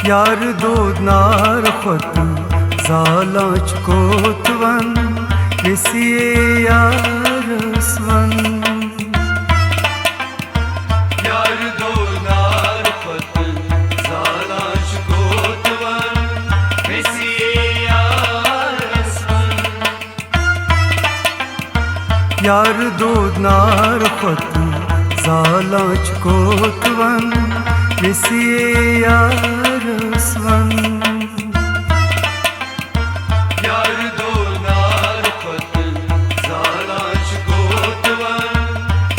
यार दोनार खत जालाच कोतवन विसिये यार स्वन यार दोनार खत जालाच कोतवन विसिये यार स्वन यार दोनार खत जालाच कोतवन विसिये यार स्वन यार दोनार खत जालाच कोतवन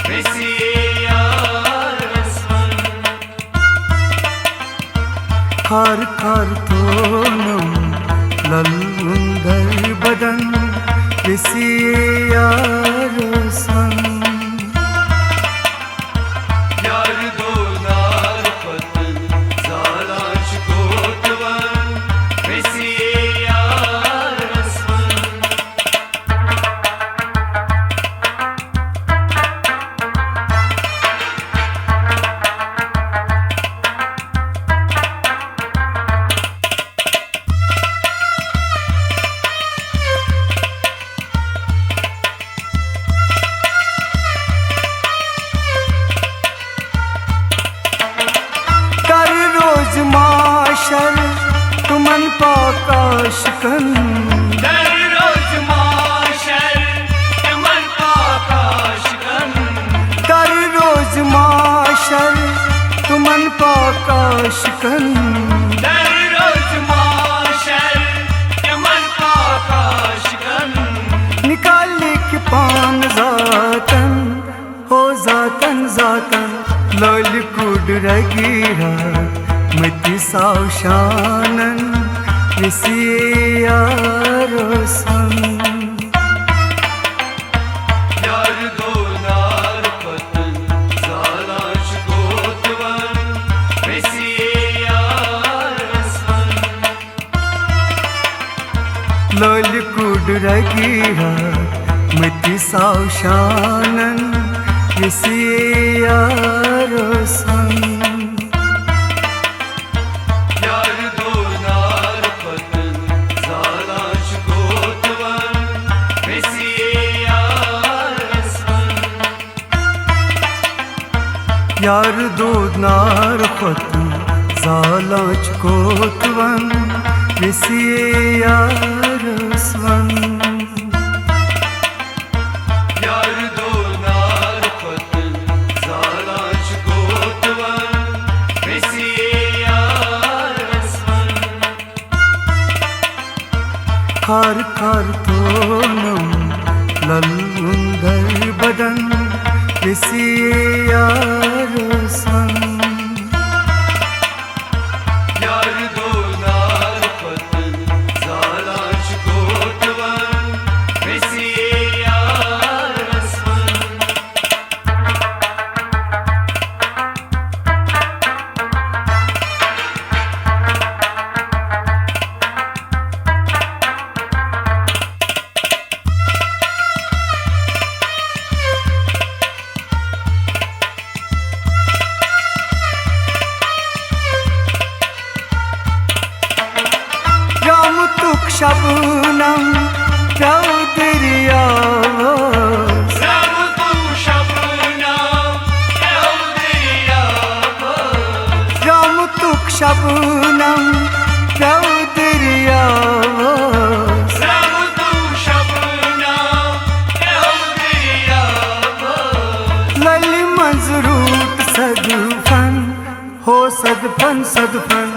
विसिये यार स्वन खार खार तोनम ललुंदर बदन विसिये यार स्वन यार दोनार खत जालाच कोतवन विसिये यार स्वन कर रोज माशर तुमन पाकाश कन दर रोज माशर तुमन पाकाश कन कर रोज माशर तुमन पाकाश कन दर रोज माशर तुमन पाकाश कन निकाल के पान जातन हो जातन जातन लल कुड रगीरा मति सावशानन विसिये यार स्वन यार दोनार खत जालाच कोतवन विसिये यार स्वन लल कुड रगीरा मति सावशानन विसिये यार स्वन यार दोनार खत जालाच कोतवन विसिये यार स्वन यार दोनार खत जालाच कोतवन विसिये यार स्वन यार दोनार खत जालाच कोतवन विसिये यार स्वन खार खार तोनम ललुंदर बदन विसिये यार स्वन यार दोनार खत जालाच कोतवन विसिये यार स्वन राम तुक शबनम चौधरिया राम तू शबनम चौधरिया राम तुक शबनम चौधरिया राम तू शबनम चौधरिया लल मजरूट सदफन हो सदफन सदफन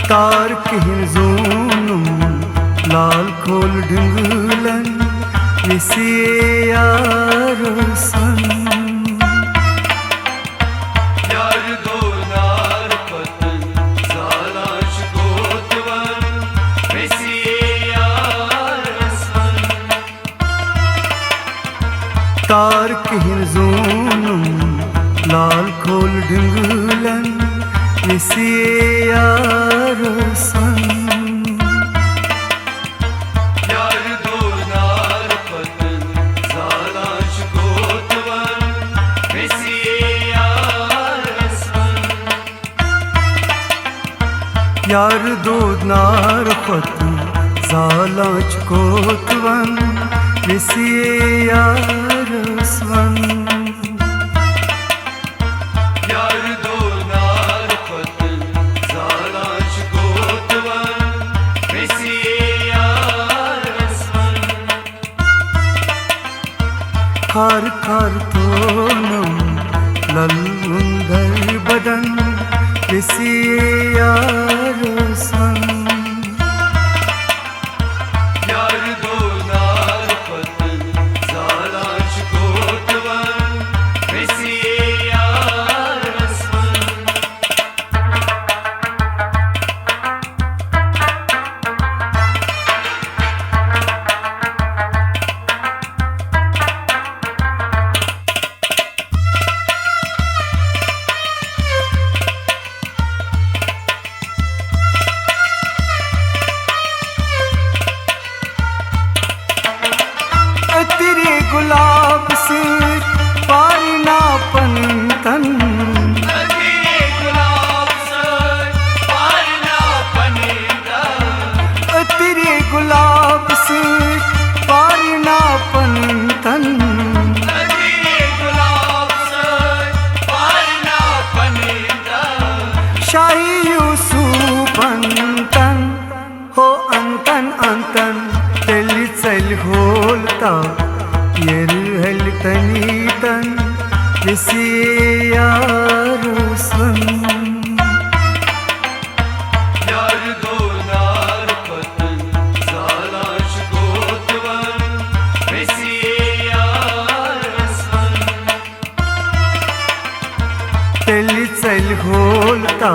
तार कहिन जूनुम लाल खोल ढंगलन विसिये यार स्वन यार दोनार खत जालाच कोतवन विसिये यार स्वन तार कहिन जूनुम लाल खोल ढंगलन विसिये यार स्वन यार दोनार खत जालाच कोतवन विसिये यार स्वन यार दोनार पत जालांच कोतवन विसिये यार स्वन यार दोनार पत जालांच कोतवन विसिये यार स्वन खार खार तोनम ललुंदर बदन विसिये यार स्वन यार दोनार पत जालांच कोतवन विसिये यार स्वन तेरे गुलाब से पारना पंतन तेरे गुलाब से पारना पनेगा तेरे गुलाब से पारना पंतन तेरे गुलाब से पारना पनेगा शाही यूसुफ अंतन हो अंतन अंतन तेली चल होलता येर हल तनीतन विसिये यार स्वन यार दोनार पत जालांच कोतवन विसिये यार स्वन तेली चल होलता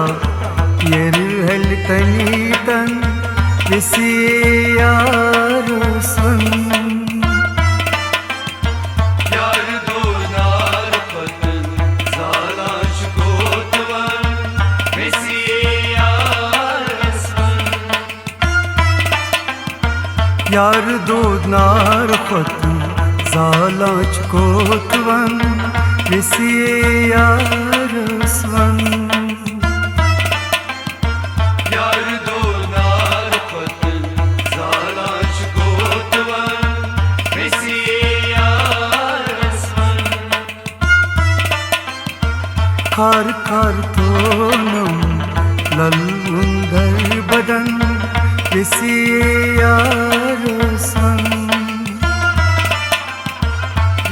येर हल तनीतन विसिये यार स्वन यार दोनार पत जालांच कोतवन विसिये यार स्वन यार दोनार पत जालांच कोतवन विसिये यार स्वन यार दोनार पत जालांच कोतवन विसिये यार स्वन खार खार तोनम ललुंदर बदन विसिये यार स्वन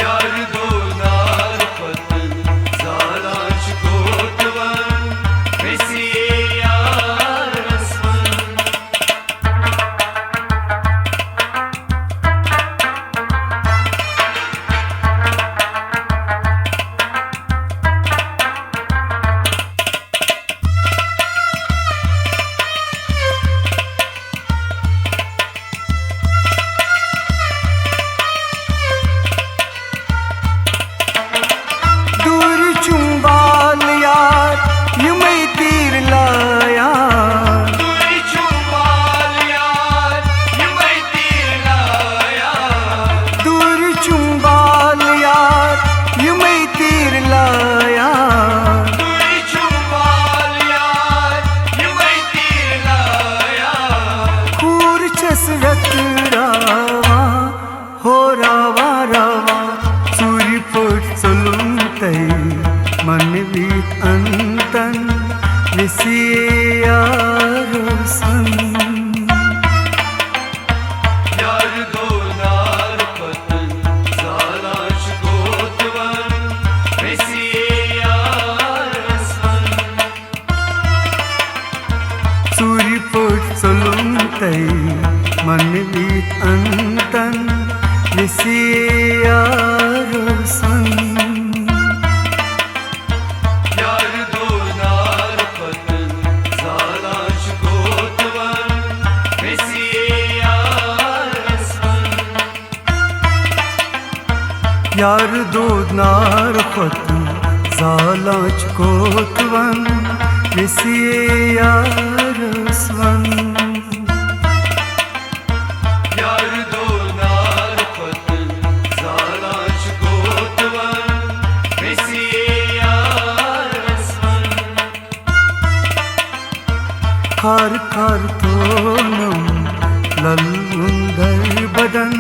यार दोनार पत जालांच कोतवन विसिये यार स्वन दूर चुंबाल यार युमै तीर लाया दूरी चुंबाल यार युमै तीर लाया दूर चुंबाल यार युमै तीर लाया दूरी चुंबाल यार युमै तीर लाया खूर छसरत रावा हो रावा रावा सूर्य पोट चलून तई मनवीत अंतन विसिये यार स्वन यार दोनार पत जालांच कोतवन विसिये यार स्वन सूर्य पोट चलून तई मनवीत अंतन विसिये यार स्वन यार दोनार पत जालांच कोतवन विसिये यार स्वन यार दोनार पत जालांच कोतवन विसिये यार स्वन यार दोनार पत जालांच कोतवन विसिये यार स्वन खार खार तोनम ललुंदर बदन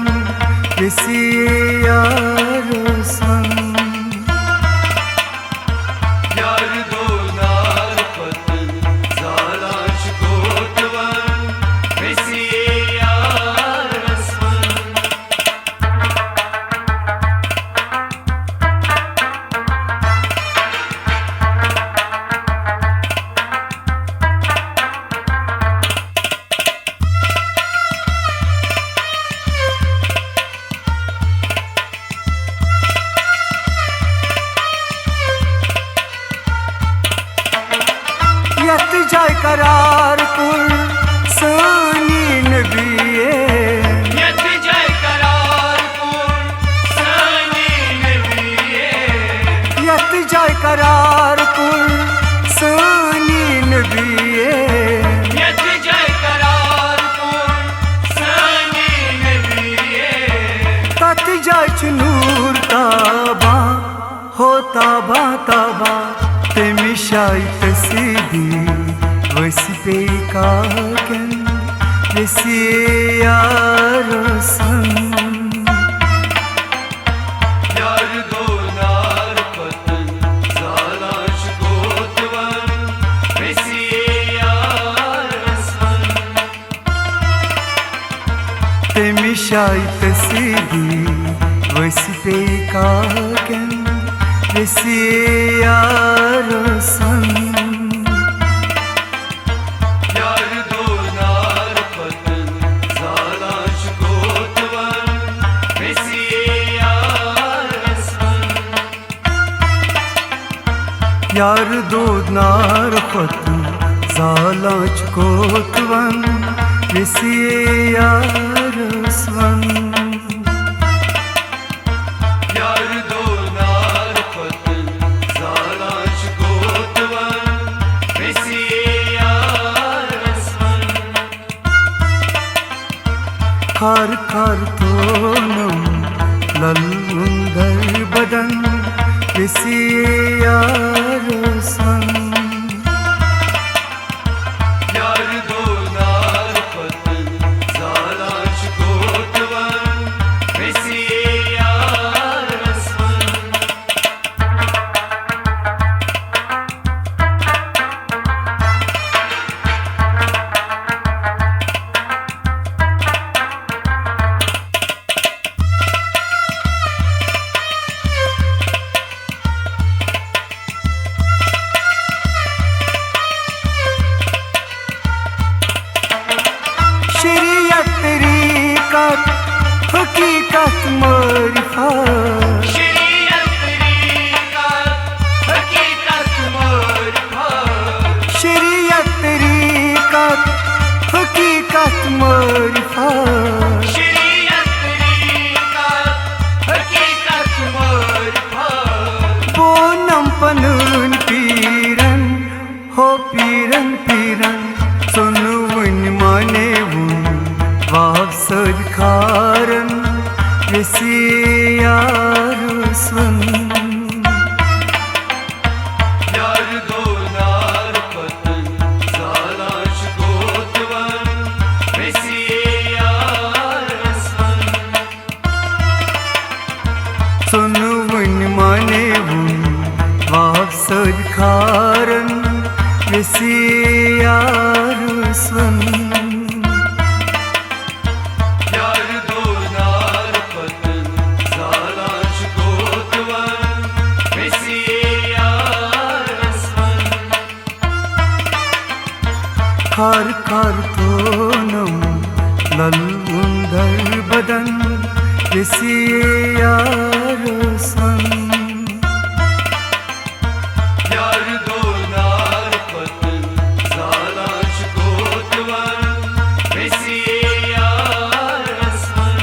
विसिए यारसन Yar donar patın zalaş kotvan Vesiye yarasman यत जाय करार कुल Sunny नबिये Yat jay karar pur sani nebiye यत जाय करार कुल Sunny नबिये Yat jay karar pur sani nebiye तत जाय नूर ताबा हो ताबा ताबा तेमिशाई तसीदी वसिपे काकन विसिए यारसन Yar donar patın zalaş kotvan Vesiye yarasman तेमिशाई तसीदी वसिपे काकन विसिए यारसन Yar donar patın zalaş kotvan Vesiye yarasman यार दोनार खत जालाच कोतवन विसिए यारसन Yar donar patın zalaş kotvan Vesiye yarasman खार खार तोनम ललुंदर बदन विसिए यारसन Yar donar patın zalaş kotvan Vesiye yarasman शरीयत तरीकत हकीकत मारिफत Şeriyet tarikat hakikat marifat शरीयत तरीकत हकीकत मारिफत Şeriyet tarikat hakikat marifat बोनम पनुन पीरन हो पीरन पीरन सुनुवन माने वुन वापसर खारन विसिए यारसन Yar donar patın zalaş kotvan Vesiye yarasman सुनुवन माने वुन वापसर खारन विसिए यारसन Yar donar patın zalaş kotvan Vesiye yarasman खार खार तोनम ललुंदर बदन विसिए यारसन Yar donar patın zalaş kotvan Vesiye yarasman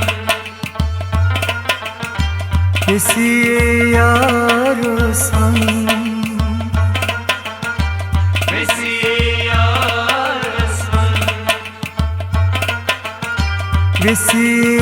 विसिए यारसन Vesiye yarasman विसिए